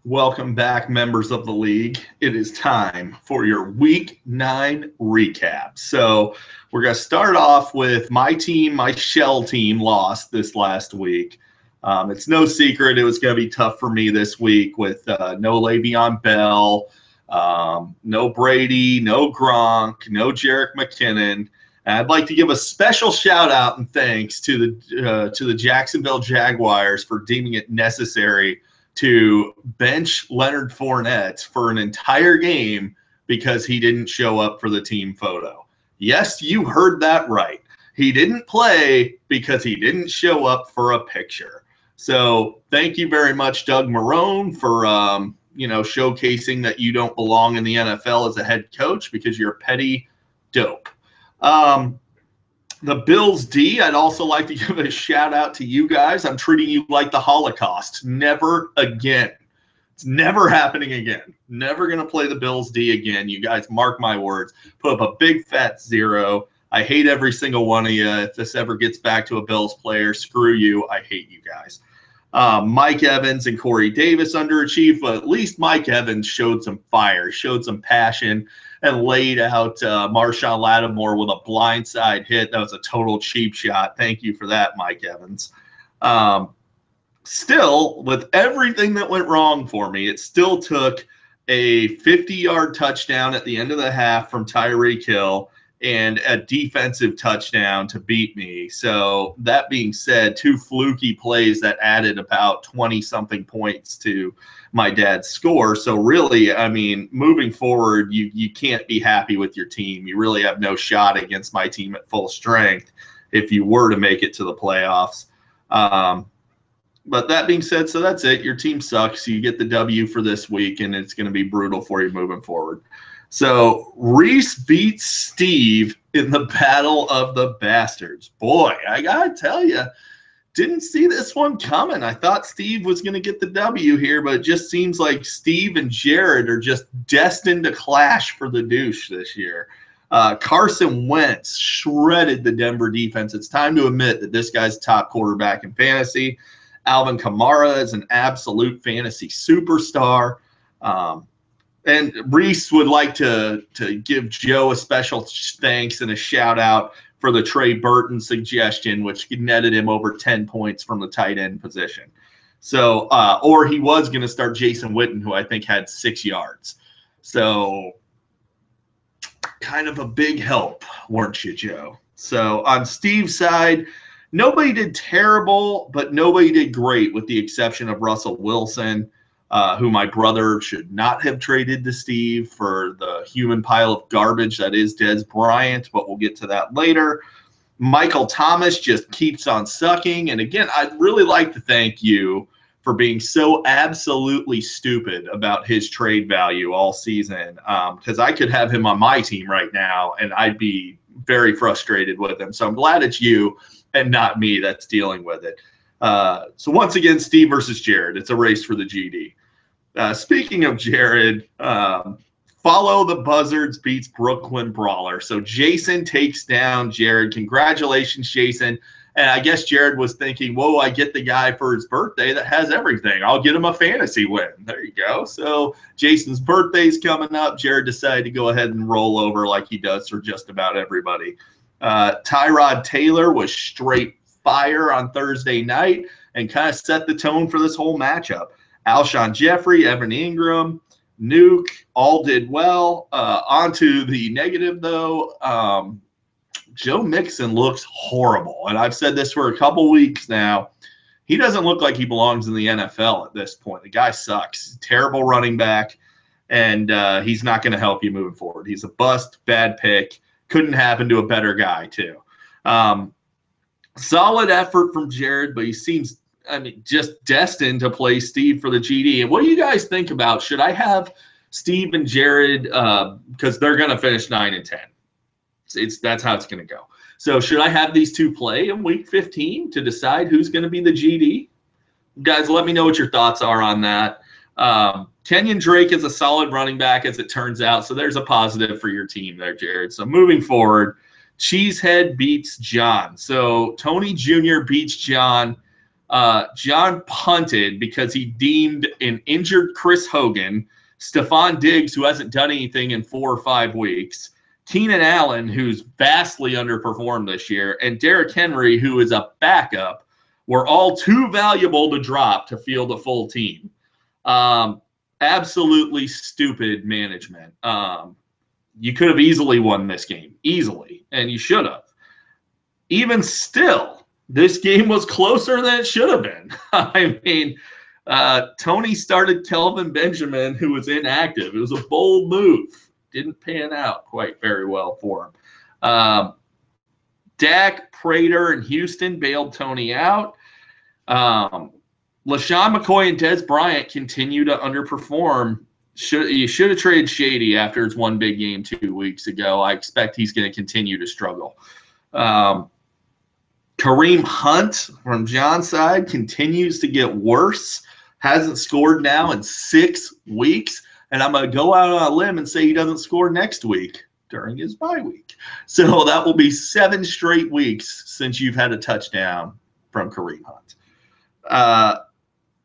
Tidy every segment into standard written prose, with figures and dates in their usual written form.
Welcome back, members of the league. It is time for your Week 9 recap. So we're going to start off with my team, my shell team, lost this last week. It's no secret it was going to be tough for me this week with no Le'Veon Bell, no Brady, no Gronk, no Jerick McKinnon. And I'd like to give a special shout out and thanks to the Jacksonville Jaguars for deeming it necessary to bench Leonard Fournette for an entire game because he didn't show up for the team photo. Yes, you heard that right. He didn't play because he didn't show up for a picture. So thank you very much, Doug Marrone, for showcasing that you don't belong in the NFL as a head coach because you're a petty dope. The Bills D, I'd also like to give a shout out to you guys. I'm treating you like the Holocaust. Never again. It's never happening again. Never going to play the Bills D again. You guys mark my words. Put up a big fat 0. I hate every single one of you. If this ever gets back to a Bills player, screw you. I hate you guys. Mike Evans and Corey Davis underachieved, but at least Mike Evans showed some fire, showed some passion, and laid out Marshawn Lattimore with a blindside hit. That was a total cheap shot. Thank you for that, Mike Evans. Still, with everything that went wrong for me, it still took a 50-yard touchdown at the end of the half from Tyreek Hill and a defensive touchdown to beat me. So that being said, 2 fluky plays that added about 20-something points to my dad's score. So really, I mean, moving forward, you can't be happy with your team. You really have no shot against my team at full strength if you were to make it to the playoffs. But that being said, so that's it. Your team sucks. You get the W for this week, and it's going to be brutal for you moving forward. So Reese beats Steve in the Battle of the Bastards. Boy, I got to tell you, didn't see this one coming. I thought Steve was going to get the W here, but it just seems like Steve and Jared are just destined to clash for the douche this year. Carson Wentz shredded the Denver defense. It's time to admit that this guy's top quarterback in fantasy. Alvin Kamara is an absolute fantasy superstar. And Reese would like to give Joe a special thanks and a shout out for the Trey Burton suggestion, which netted him over 10 points from the tight end position. So, or he was going to start Jason Witten, who I think had 6 yards. So, kind of a big help, weren't you, Joe? So, on Steve's side, nobody did terrible, but nobody did great with the exception of Russell Wilson. Who my brother should not have traded to Steve for the human pile of garbage that is Dez Bryant, but we'll get to that later. Michael Thomas just keeps on sucking. And again, I'd really like to thank you for being so absolutely stupid about his trade value all season, because I could have him on my team right now, and I'd be very frustrated with him. So I'm glad it's you and not me that's dealing with it. So once again, Steve versus Jared. It's a race for the GD. Speaking of Jared, Follow the Buzzards beats Brooklyn Brawler. So Jason takes down Jared. Congratulations, Jason. And I guess Jared was thinking, whoa, I get the guy for his birthday that has everything. I'll get him a fantasy win. There you go. So Jason's birthday's coming up. Jared decided to go ahead and roll over like he does for just about everybody. Tyrod Taylor was straight fire on Thursday night and kind of set the tone for this whole matchup. Alshon Jeffrey, Evan Ingram, Nuke all did well. On to the negative, though. Joe Mixon looks horrible. And I've said this for a couple weeks now. He doesn't look like he belongs in the NFL at this point. The guy sucks. Terrible running back. And he's not going to help you moving forward. He's a bust, bad pick. Couldn't happen to a better guy, too. Solid effort from Jared, but he seems, just destined to play Steve for the GD. And what do you guys think about? Should I have Steve and Jared, because they're going to finish 9-10. That's how it's going to go. So should I have these two play in week 15 to decide who's going to be the GD? Guys, let me know what your thoughts are on that. Kenyon Drake is a solid running back, as it turns out. So there's a positive for your team there, Jared. So moving forward, Cheesehead beats John. So Tony Jr. beats John. John punted because he deemed an injured Chris Hogan, Stephon Diggs, who hasn't done anything in 4 or 5 weeks, Keenan Allen, who's vastly underperformed this year, and Derrick Henry, who is a backup, were all too valuable to drop to field a full team. Absolutely stupid management. You could have easily won this game, easily, and you should have. Even still, this game was closer than it should have been. I mean, Tony started Kelvin Benjamin, who was inactive. It was a bold move. Didn't pan out quite very well for him. Dak, Prater, and Houston bailed Tony out. LaShawn McCoy and Dez Bryant continue to underperform. You should have traded Shady after his one big game 2 weeks ago. I expect he's going to continue to struggle. Kareem Hunt from John's side continues to get worse. Hasn't scored now in 6 weeks. And I'm going to go out on a limb and say he doesn't score next week during his bye week. So that will be 7 straight weeks since you've had a touchdown from Kareem Hunt.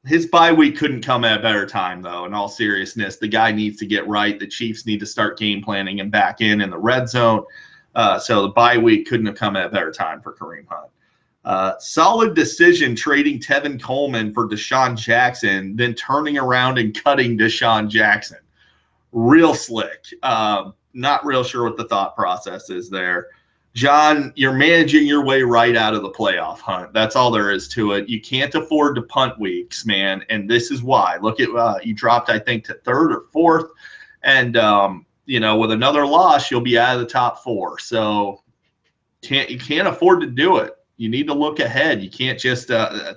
His bye week couldn't come at a better time, though. In all seriousness, the guy needs to get right. The Chiefs need to start game planning and back in the red zone. So the bye week couldn't have come at a better time for Kareem Hunt. Solid decision trading Tevin Coleman for Deshaun Jackson, then turning around and cutting Deshaun Jackson. Real slick. Not real sure what the thought process is there. John, you're managing your way right out of the playoff hunt. That's all there is to it. You can't afford to punt weeks, man, and this is why. Look at you dropped, I think, to 3rd or 4th, and with another loss, you'll be out of the top 4. So you can't afford to do it. You need to look ahead. You can't just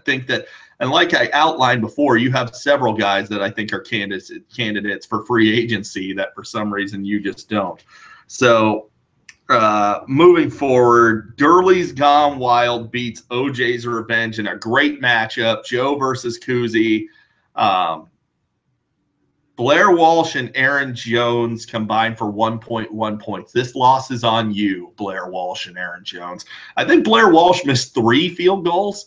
think that. And like I outlined before, you have several guys that I think are candidates for free agency that for some reason you just don't. So moving forward, Gurley's Gone Wild beats OJ's Revenge in a great matchup. Joe versus Kuzi. Blair Walsh and Aaron Jones combined for 1.1 points. This loss is on you, Blair Walsh and Aaron Jones. I think Blair Walsh missed 3 field goals.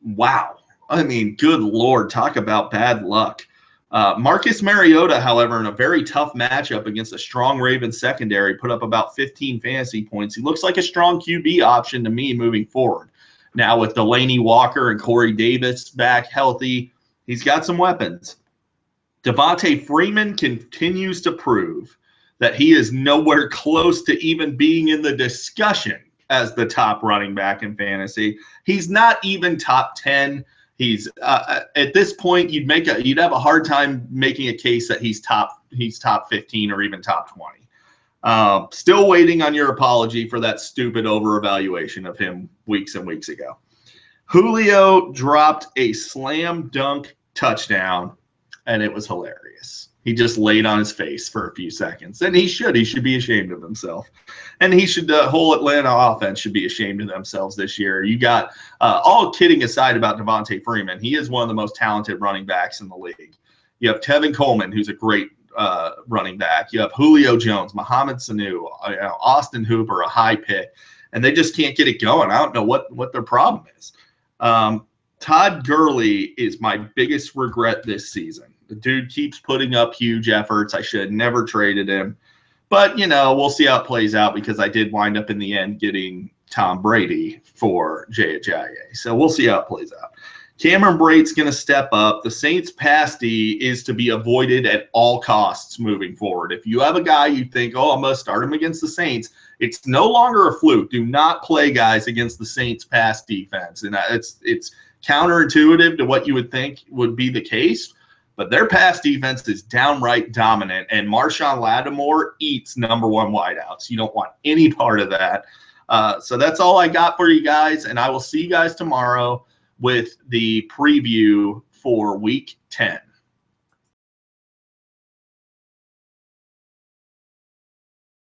Wow. I mean, good Lord, talk about bad luck. Marcus Mariota, however, in a very tough matchup against a strong Ravens secondary, put up about 15 fantasy points. He looks like a strong QB option to me moving forward. Now with Delaney Walker and Corey Davis back healthy, he's got some weapons. Devontae Freeman continues to prove that he is nowhere close to even being in the discussion as the top running back in fantasy. He's not even top 10. He's at this point you'd have a hard time making a case that he's top 15 or even top 20. Still waiting on your apology for that stupid overevaluation of him weeks and weeks ago. Julio dropped a slam dunk touchdown, and it was hilarious. He just laid on his face for a few seconds, and he should be ashamed of himself. And the whole Atlanta offense should be ashamed of themselves this year. You got, all kidding aside about Devontae Freeman, he is one of the most talented running backs in the league. You have Tevin Coleman, who's a great running back. You have Julio Jones, Mohamed Sanu, Austin Hooper, a high pick, and they just can't get it going. I don't know what their problem is. Todd Gurley is my biggest regret this season. The dude keeps putting up huge efforts. I should have never traded him. But, we'll see how it plays out because I did wind up in the end getting Tom Brady for Jay Ajayi. So we'll see how it plays out. Cameron Brate's going to step up. The Saints' pass D is to be avoided at all costs moving forward. If you have a guy you think, I'm going to start him against the Saints, it's no longer a fluke. Do not play guys against the Saints' pass defense. And it's counterintuitive to what you would think would be the case. But their pass defense is downright dominant, and Marshawn Lattimore eats number 1 wideouts. You don't want any part of that. So that's all I got for you guys, and I will see you guys tomorrow with the preview for Week 10.